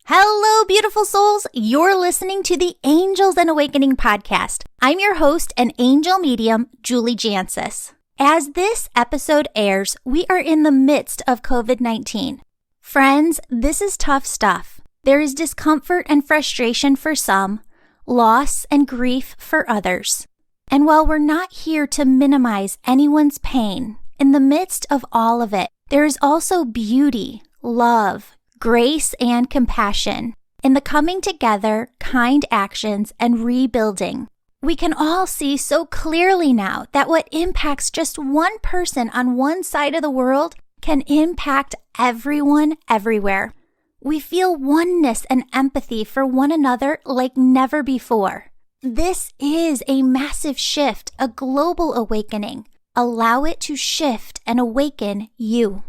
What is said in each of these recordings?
Hello, beautiful souls. You're listening to the Angels and Awakening podcast. I'm your host and angel medium, Julie Jancis. As this episode airs, we are in the midst of COVID-19. Friends, this is tough stuff. There is discomfort and frustration for some, loss and grief for others. And while we're not here to minimize anyone's pain, in the midst of all of it, there is also beauty, love, grace, and compassion in the coming together, kind actions, and rebuilding. We can all see so clearly now that what impacts just one person on one side of the world can impact everyone everywhere. We feel oneness and empathy for one another like never before. This is a massive shift, a global awakening. Allow it to shift and awaken you.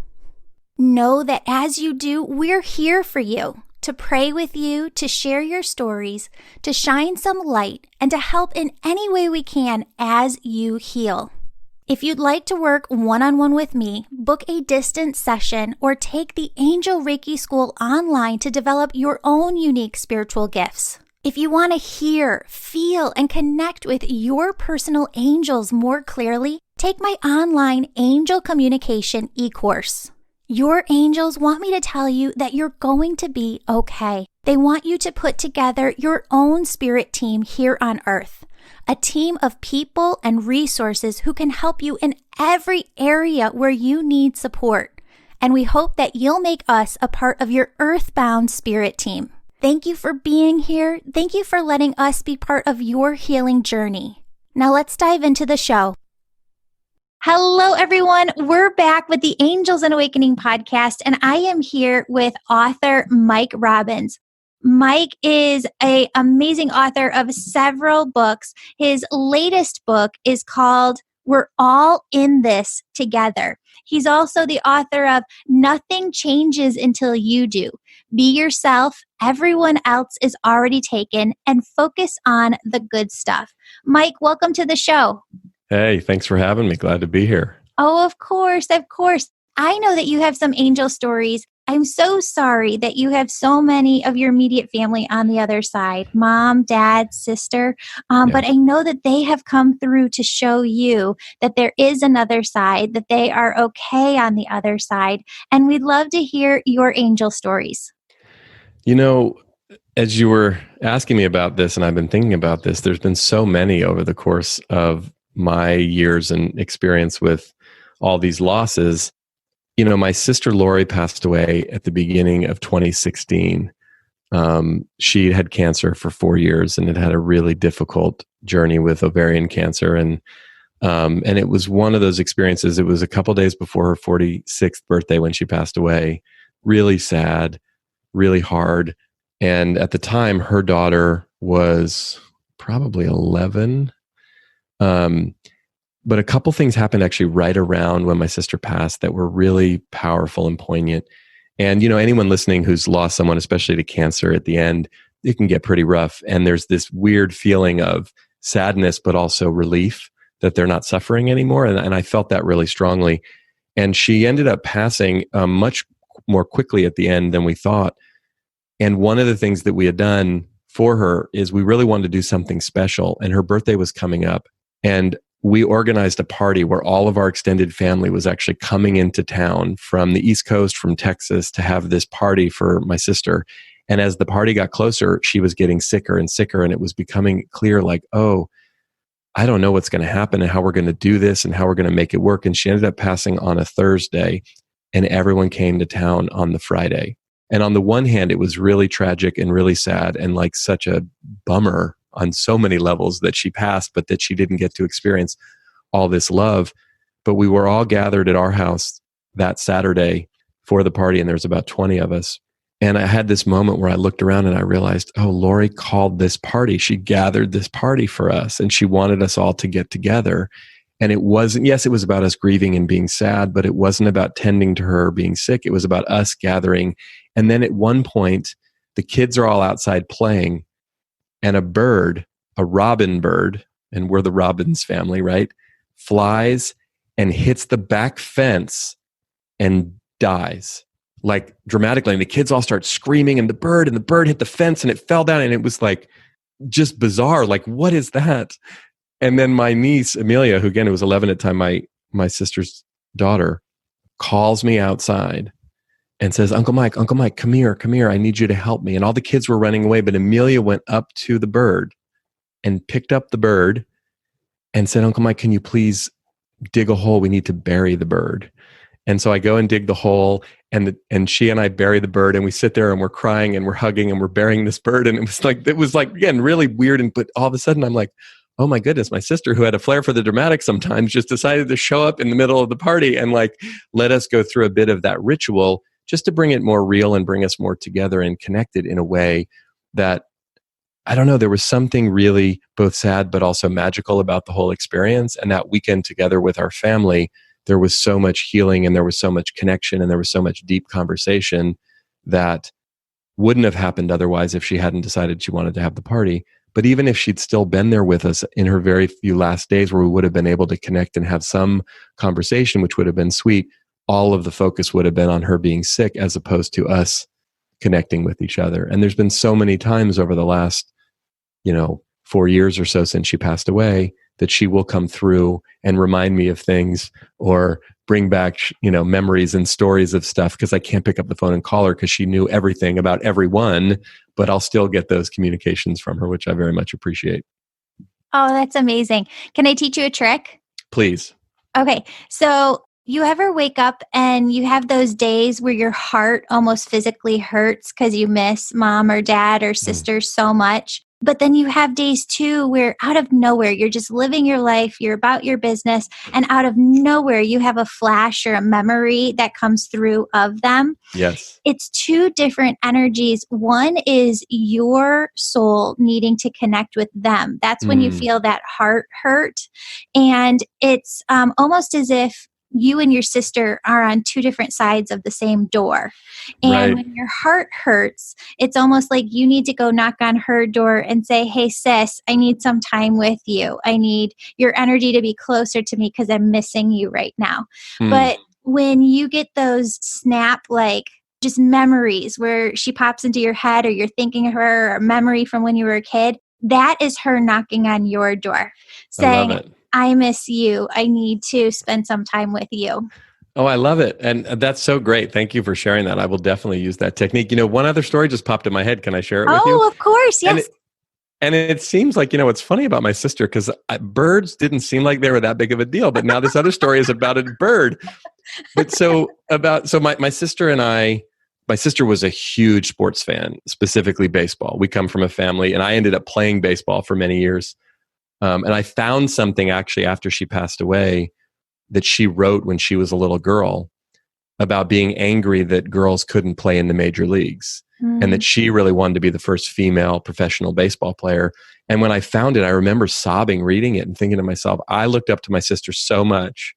Know that as you do, we're here for you, to pray with you, to share your stories, to shine some light, and to help in any way we can as you heal. If you'd like to work one-on-one with me, book a distance session, or take the Angel Reiki School online to develop your own unique spiritual gifts. If you want to hear, feel, and connect with your personal angels more clearly, take my online Angel Communication e-course. Your angels want me to tell you that you're going to be okay. They want you to put together your own spirit team here on Earth, a team of people and resources who can help you in every area where you need support. And we hope that you'll make us a part of your earthbound spirit team. Thank you for being here. Thank you for letting us be part of your healing journey. Now let's dive into the show. Hello, everyone. We're back with the Angels and Awakening podcast, and I am here with author Mike Robbins. Mike is an amazing author of several books. His latest book is called We're All in This Together. He's also the author of Nothing Changes Until You Do. Be yourself. Everyone else is already taken, and focus on the good stuff. Mike, welcome to the show. Hey, thanks for having me. Glad to be here. Oh, of course, of course. I know that you have some angel stories. I'm so sorry that you have so many of your immediate family on the other side, mom, dad, sister. But I know that they have come through to show you that there is another side, that they are okay on the other side. And we'd love to hear your angel stories. You know, as you were asking me about this, and I've been thinking about this, there's been so many over the course of my years and experience with all these losses. You know, my sister Lori passed away at the beginning of 2016. She had cancer for 4 years and had had a really difficult journey with ovarian cancer. And it was one of those experiences. It was a couple days before her 46th birthday when she passed away. Really sad, really hard. And at the time, her daughter was probably 11. But a couple things happened actually right around when my sister passed that were really powerful and poignant. And, you know, anyone listening who's lost someone, especially to cancer at the end, it can get pretty rough. And there's this weird feeling of sadness, but also relief that they're not suffering anymore. And I felt that really strongly. And she ended up passing much more quickly at the end than we thought. And one of the things that we had done for her is we really wanted to do something special. And her birthday was coming up. And we organized a party where all of our extended family was actually coming into town from the East Coast, from Texas, to have this party for my sister. And as the party got closer, she was getting sicker and sicker. And it was becoming clear like, oh, I don't know what's going to happen and how we're going to do this and how we're going to make it work. And she ended up passing on a Thursday, and everyone came to town on the Friday. And on the one hand, it was really tragic and really sad and like such a bummer on so many levels that she passed, but that she didn't get to experience all this love. But we were all gathered at our house that Saturday for the party, and there was about 20 of us. And I had this moment where I looked around and I realized, oh, Lori called this party. She gathered this party for us, and she wanted us all to get together. And it wasn't, yes, it was about us grieving and being sad, but it wasn't about tending to her being sick. It was about us gathering. And then at one point, the kids are all outside playing, and a bird, a robin bird, and we're the Robbins family, right, flies and hits the back fence and dies. like dramatically, and the kids all start screaming, and the bird hit the fence and it fell down, and it was like just bizarre. Like, what is that? And then my niece, Amelia, who again, it was 11 at the time, my sister's daughter, calls me outside and says, Uncle Mike, come here. I need you to help me. And all the kids were running away, but Amelia went up to the bird and picked up the bird and said, Uncle Mike, can you please dig a hole? We need to bury the bird. And so I go and dig the hole, and she and I bury the bird, and we sit there and we're crying and we're hugging and we're burying this bird. And it was like again, really weird. But all of a sudden I'm like, oh my goodness, my sister, who had a flair for the dramatic sometimes, just decided to show up in the middle of the party and like let us go through a bit of that ritual just to bring it more real and bring us more together and connected in a way that, I don't know, there was something really both sad but also magical about the whole experience. And that weekend together with our family, there was so much healing and there was so much connection and there was so much deep conversation that wouldn't have happened otherwise if she hadn't decided she wanted to have the party. But even if she'd still been there with us in her very few last days where we would have been able to connect and have some conversation, which would have been sweet, all of the focus would have been on her being sick as opposed to us connecting with each other. And there's been so many times over the last, 4 years or so since she passed away that she will come through and remind me of things or bring back, memories and stories of stuff, because I can't pick up the phone and call her because she knew everything about everyone, but I'll still get those communications from her, which I very much appreciate. Oh, that's amazing. Can I teach you a trick? Please. Okay. So you ever wake up and you have those days where your heart almost physically hurts because you miss mom or dad or sister so much? But then you have days too where out of nowhere, you're just living your life, you're about your business, and out of nowhere, you have a flash or a memory that comes through of them. Yes. It's two different energies. One is your soul needing to connect with them. That's when you feel that heart hurt. And it's almost as if you and your sister are on two different sides of the same door. And when your heart hurts, it's almost like you need to go knock on her door and say, hey, sis, I need some time with you. I need your energy to be closer to me because I'm missing you right now. But when you get those snap, like just memories where she pops into your head or you're thinking of her or a memory from when you were a kid, that is her knocking on your door saying, I miss you. I need to spend some time with you. Oh, I love it. And that's so great. Thank you for sharing that. I will definitely use that technique. One other story just popped in my head. Can I share it with you? Oh, of course. Yes. And it seems like, what's funny about my sister, because birds didn't seem like they were that big of a deal. But now this other story is about a bird. But my sister and my sister was a huge sports fan, specifically baseball. We come from a family, and I ended up playing baseball for many years. And I found something actually after she passed away that she wrote when she was a little girl about being angry that girls couldn't play in the major leagues and that she really wanted to be the first female professional baseball player. And when I found it, I remember sobbing reading it and thinking to myself, I looked up to my sister so much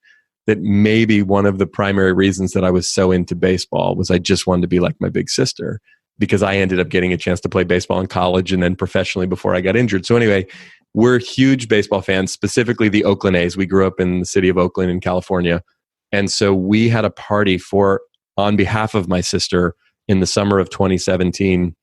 that maybe one of the primary reasons that I was so into baseball was I just wanted to be like my big sister, because I ended up getting a chance to play baseball in college and then professionally before I got injured. So anyway, we're huge baseball fans, specifically the Oakland A's. We grew up in the city of Oakland in California. And so we had a party on behalf of my sister in the summer of 2017.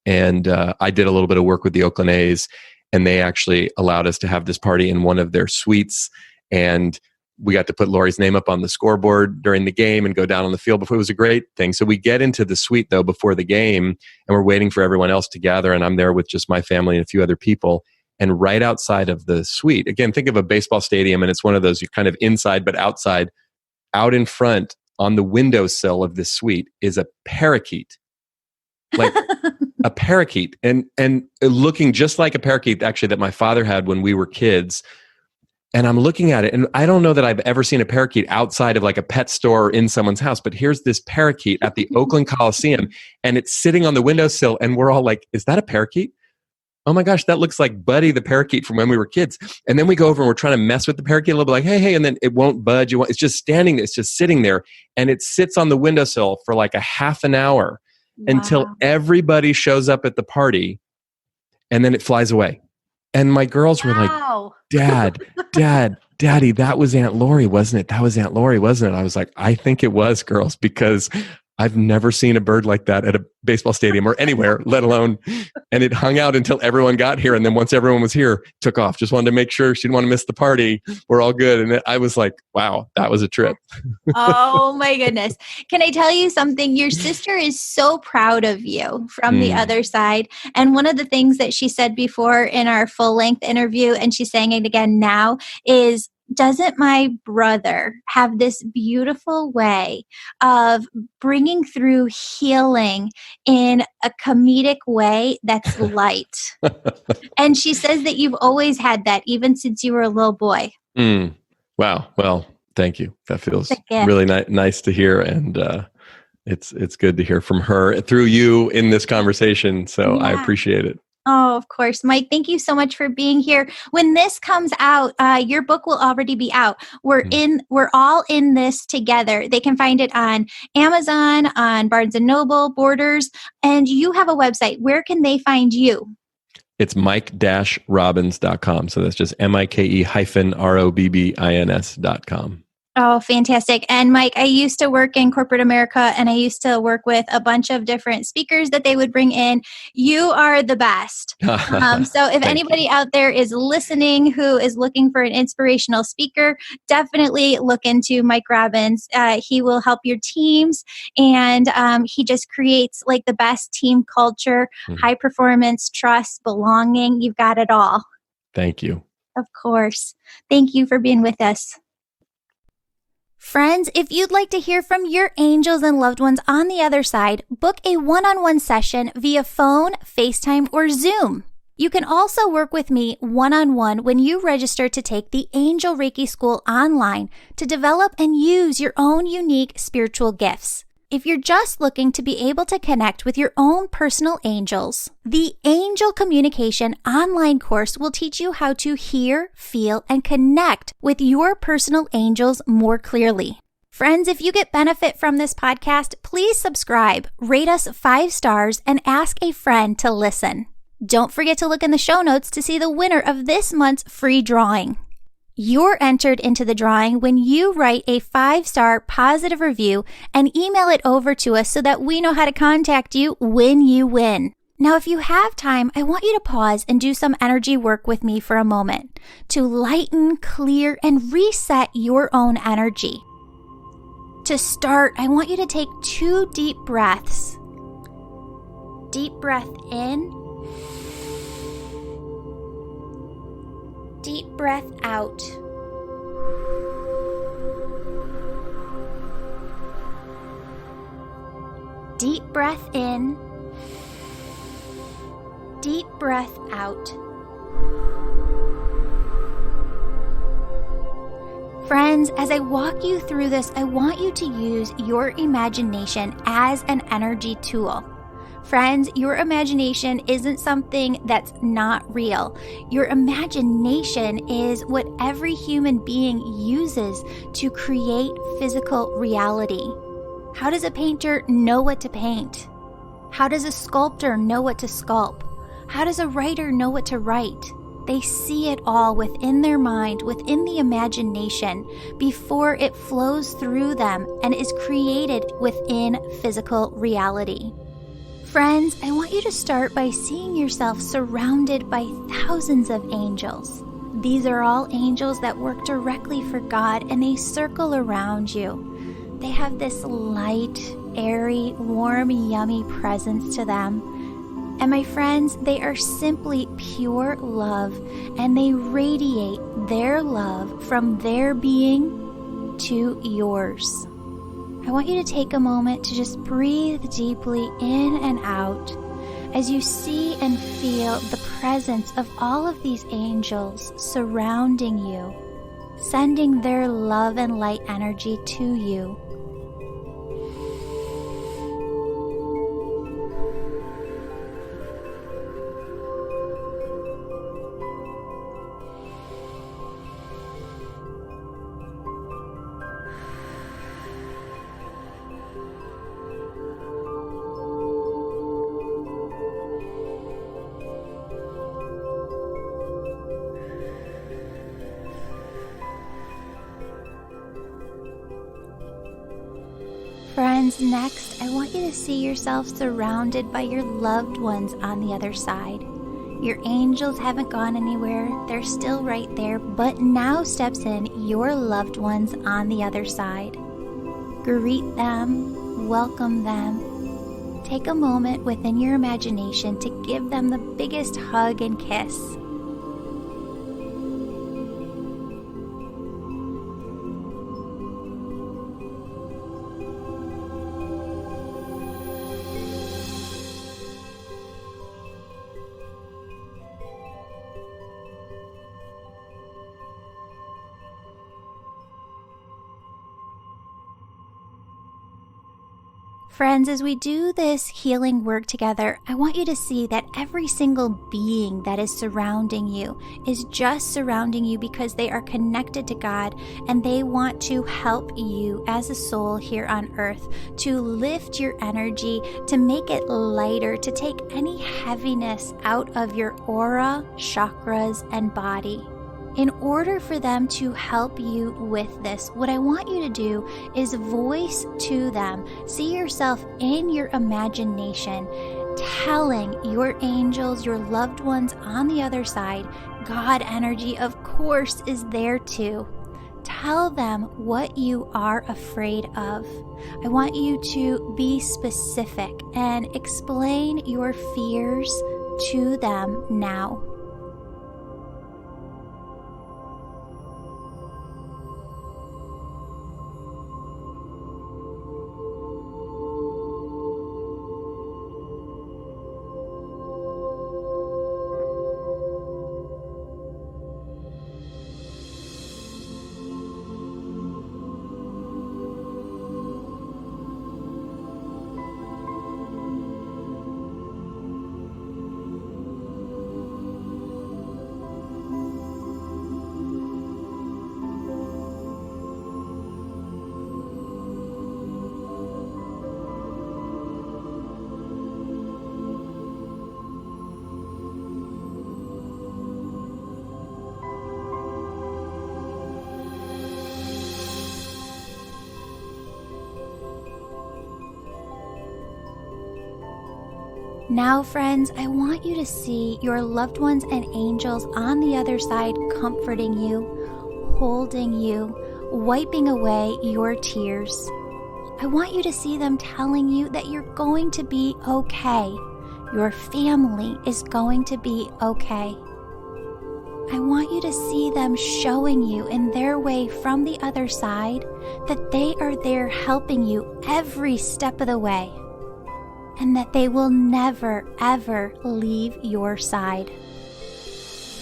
And I did a little bit of work with the Oakland A's, and they actually allowed us to have this party in one of their suites. And we got to put Lori's name up on the scoreboard during the game and go down on the field before. It was a great thing. So we get into the suite though before the game, and we're waiting for everyone else to gather. And I'm there with just my family and a few other people. And right outside of the suite, again, think of a baseball stadium, and it's one of those, you're kind of inside but outside. Out in front on the windowsill of this suite is a parakeet, like a parakeet, and looking just like a parakeet actually that my father had when we were kids. And I'm looking at it, and I don't know that I've ever seen a parakeet outside of like a pet store or in someone's house, but here's this parakeet at the Oakland Coliseum, and it's sitting on the windowsill, and we're all like, is that a parakeet? Oh my gosh, that looks like Buddy the parakeet from when we were kids. And then we go over and we're trying to mess with the parakeet a little bit, like, hey, and then it won't budge. It's just standing there. It's just sitting there. And it sits on the windowsill for like a half an hour until everybody shows up at the party, and then it flies away. And my girls were like, Daddy, that was Aunt Lori, wasn't it? That was Aunt Lori, wasn't it? I was like, I think it was, girls, because I've never seen a bird like that at a baseball stadium or anywhere, let alone, and it hung out until everyone got here. And then once everyone was here, took off. Just wanted to make sure she didn't want to miss the party. We're all good. And I was like, wow, that was a trip. Oh my goodness. Can I tell you something? Your sister is so proud of you from the other side. And one of the things that she said before in our full length interview, and she's saying it again now, is, doesn't my brother have this beautiful way of bringing through healing in a comedic way that's light? And she says that you've always had that, even since you were a little boy. Wow. Well, thank you. That feels really nice to hear. And it's good to hear from her through you in this conversation. So I appreciate it. Oh, of course. Mike, thank you so much for being here. When this comes out, your book will already be out. We're all in this together. They can find it on Amazon, on Barnes & Noble, Borders, and you have a website. Where can they find you? It's mike-robbins.com. So that's just MIKE-ROBBINS.com. Oh, fantastic. And Mike, I used to work in corporate America, and I used to work with a bunch of different speakers that they would bring in. You are the best. So if anybody out there is listening who is looking for an inspirational speaker, definitely look into Mike Robbins. He will help your teams, and he just creates like the best team culture, high performance, trust, belonging. You've got it all. Thank you. Of course. Thank you for being with us. Friends, if you'd like to hear from your angels and loved ones on the other side, book a one-on-one session via phone, FaceTime, or Zoom. You can also work with me one-on-one when you register to take the Angel Reiki School online to develop and use your own unique spiritual gifts. If you're just looking to be able to connect with your own personal angels, the Angel Communication online course will teach you how to hear, feel, and connect with your personal angels more clearly. Friends, if you get benefit from this podcast, please subscribe, rate us 5 stars, and ask a friend to listen. Don't forget to look in the show notes to see the winner of this month's free drawing. You're entered into the drawing when you write a 5-star positive review and email it over to us so that we know how to contact you when you win. Now, if you have time, I want you to pause and do some energy work with me for a moment to lighten, clear, and reset your own energy. To start, I want you to take 2 deep breaths. Deep breath in. Deep breath out. Deep breath in. Deep breath out. Friends, as I walk you through this, I want you to use your imagination as an energy tool. Friends, your imagination isn't something that's not real. Your imagination is what every human being uses to create physical reality. How does a painter know what to paint? How does a sculptor know what to sculpt? How does a writer know what to write? They see it all within their mind, within the imagination, before it flows through them and is created within physical reality. Friends, I want you to start by seeing yourself surrounded by thousands of angels. These are all angels that work directly for God, and they circle around you. They have this light, airy, warm, yummy presence to them. And my friends, they are simply pure love, and they radiate their love from their being to yours. I want you to take a moment to just breathe deeply in and out as you see and feel the presence of all of these angels surrounding you, sending their love and light energy to you. Friends, next, I want you to see yourself surrounded by your loved ones on the other side. Your angels haven't gone anywhere. They're still right there, but now steps in your loved ones on the other side. Greet them, welcome them. Take a moment within your imagination to give them the biggest hug and kiss. Friends, as we do this healing work together, I want you to see that every single being that is surrounding you is just surrounding you because they are connected to God and they want to help you as a soul here on earth to lift your energy, to make it lighter, to take any heaviness out of your aura, chakras, and body. In order for them to help you with this, what I want you to do is voice to them. See yourself in your imagination, telling your angels, your loved ones on the other side, God energy, of course, is there too. Tell them what you are afraid of. I want you to be specific and explain your fears to them now. Now, friends, I want you to see your loved ones and angels on the other side comforting you, holding you, wiping away your tears. I want you to see them telling you that you're going to be okay. Your family is going to be okay. I want you to see them showing you in their way from the other side that they are there helping you every step of the way, and that they will never, ever leave your side.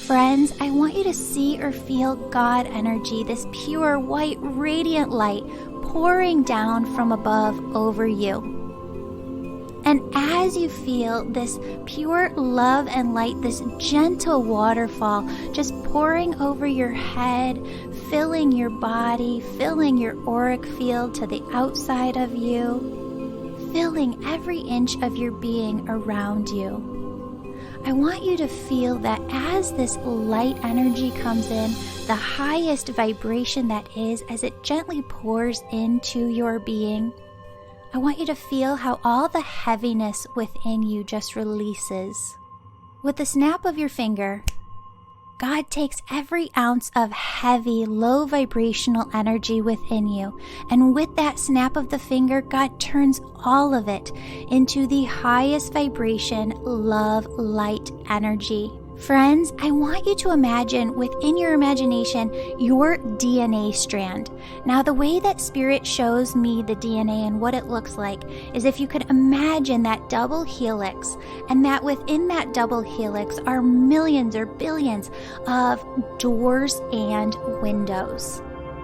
Friends, I want you to see or feel God energy, this pure, white, radiant light pouring down from above over you. And as you feel this pure love and light, this gentle waterfall just pouring over your head, filling your body, filling your auric field to the outside of you, filling every inch of your being around you. I want you to feel that as this light energy comes in, the highest vibration that is, as it gently pours into your being, I want you to feel how all the heaviness within you just releases. With the snap of your finger, God takes every ounce of heavy, low vibrational energy within you, and with that snap of the finger, God turns all of it into the highest vibration, love, light energy. Friends, I want you to imagine within your imagination your DNA strand. Now, the way that Spirit shows me the DNA and what it looks like is if you could imagine that double helix, and that within that double helix are millions or billions of doors and windows.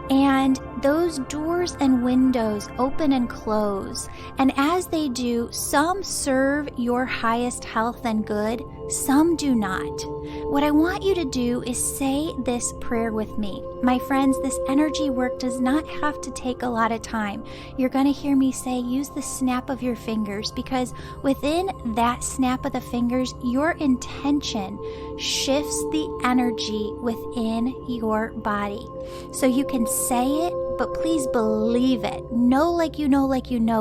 And those doors and windows open and close. And as they do, some serve your highest health and good, some do not. What I want you to do is say this prayer with me. My friends, this energy work does not have to take a lot of time. You're going to hear me say, use the snap of your fingers, because within that snap of the fingers, your intention shifts the energy within your body. So you can say it, but please believe it. Know like you know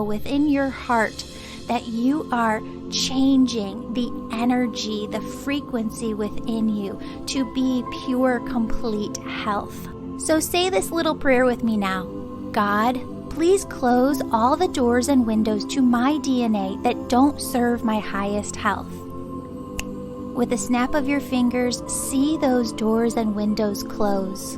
within your heart that you are changing the energy, the frequency within you to be pure, complete health. So say this little prayer with me now. God, please close all the doors and windows to my DNA that don't serve my highest health. With a snap of your fingers, see those doors and windows close.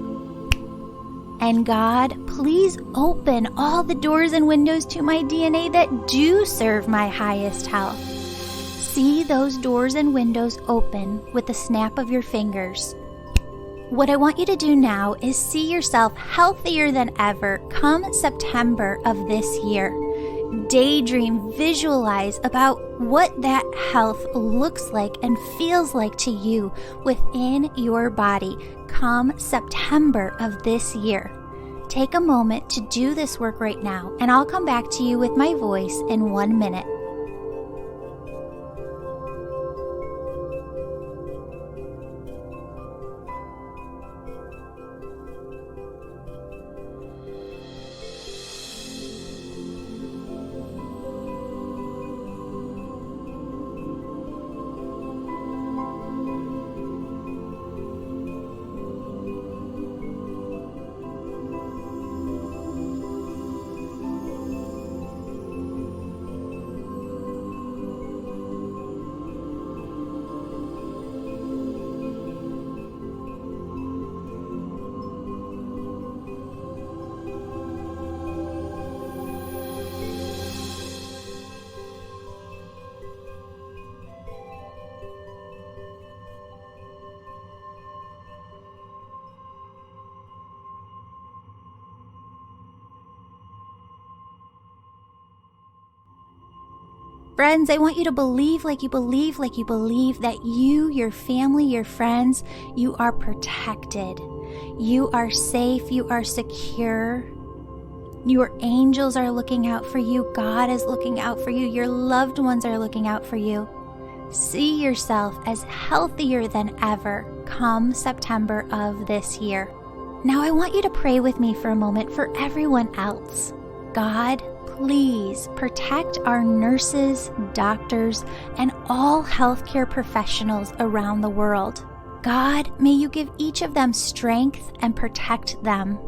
And God, please open all the doors and windows to my DNA that do serve my highest health. See those doors and windows open with the snap of your fingers. What I want you to do now is see yourself healthier than ever come September of this year. Daydream, visualize about what that health looks like and feels like to you within your body come September of this year. Take a moment to do this work right now, and I'll come back to you with my voice in 1 minute. Friends, I want you to believe like you believe that you, your family, your friends, you are protected. You are safe. You are secure. Your angels are looking out for you. God is looking out for you. Your loved ones are looking out for you. See yourself as healthier than ever come September of this year. Now I want you to pray with me for a moment for everyone else. God, please protect our nurses, doctors, and all healthcare professionals around the world. God, may you give each of them strength and protect them.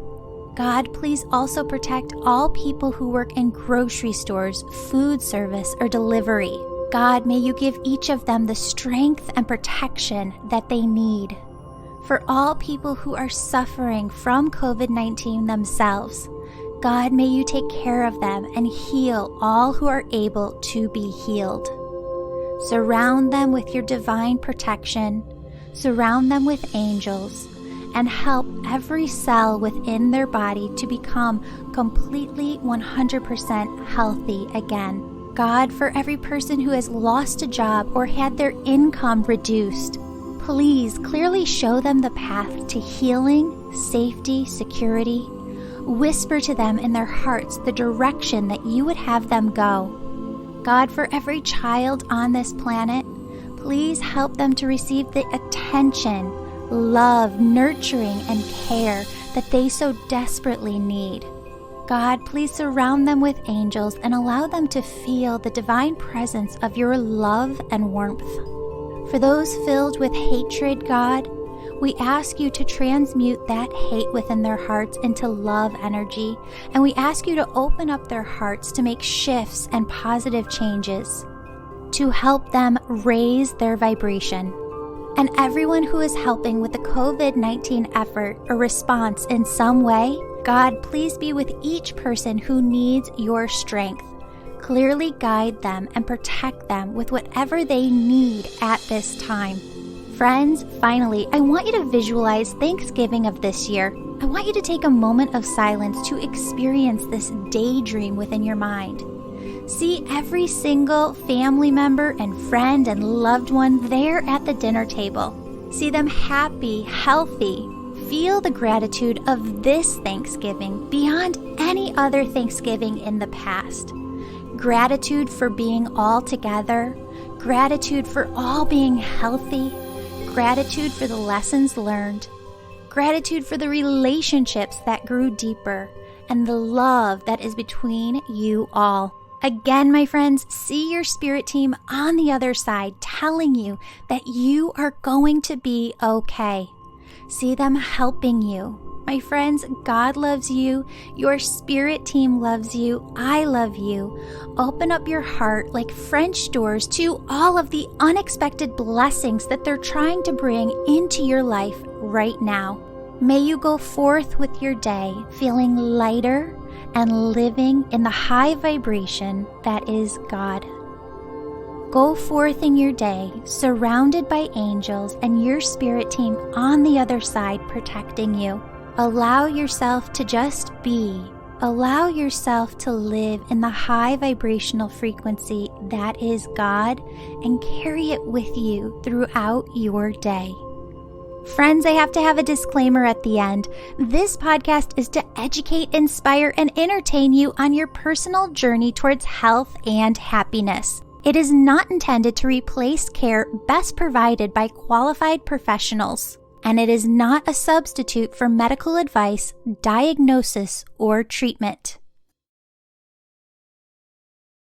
God, please also protect all people who work in grocery stores, food service, or delivery. God, may you give each of them the strength and protection that they need. For all people who are suffering from COVID-19 themselves, God, may you take care of them and heal all who are able to be healed. Surround them with your divine protection, surround them with angels, and help every cell within their body to become completely 100% healthy again. God, for every person who has lost a job or had their income reduced, please clearly show them the path to healing, safety, security. Whisper to them in their hearts the direction that you would have them go. God, for every child on this planet, please help them to receive the attention, love, nurturing, and care that they so desperately need. God, please surround them with angels and allow them to feel the divine presence of your love and warmth. For those filled with hatred, God, we ask you to transmute that hate within their hearts into love energy, and we ask you to open up their hearts to make shifts and positive changes, to help them raise their vibration. And everyone who is helping with the COVID-19 effort or response in some way, God, please be with each person who needs your strength. Clearly guide them and protect them with whatever they need at this time. Friends, finally, I want you to visualize Thanksgiving of this year. I want you to take a moment of silence to experience this daydream within your mind. See every single family member and friend and loved one there at the dinner table. See them happy, healthy. Feel the gratitude of this Thanksgiving beyond any other Thanksgiving in the past. Gratitude for being all together. Gratitude for all being healthy. Gratitude for the lessons learned. Gratitude for the relationships that grew deeper. and the love that is between you all. Again, my friends, see your spirit team on the other side telling you that you are going to be okay. See them helping you. My friends, God loves you. Your spirit team loves you. I love you. Open up your heart like French doors to all of the unexpected blessings that they're trying to bring into your life right now. May you go forth with your day feeling lighter and living in the high vibration that is God. Go forth in your day surrounded by angels and your spirit team on the other side protecting you. Allow yourself to just be. Allow yourself to live in the high vibrational frequency that is God and carry it with you throughout your day. Friends, I have to have a disclaimer at the end. This podcast is to educate, inspire, and entertain you on your personal journey towards health and happiness. It is not intended to replace care best provided by qualified professionals, and it is not a substitute for medical advice, diagnosis, or treatment.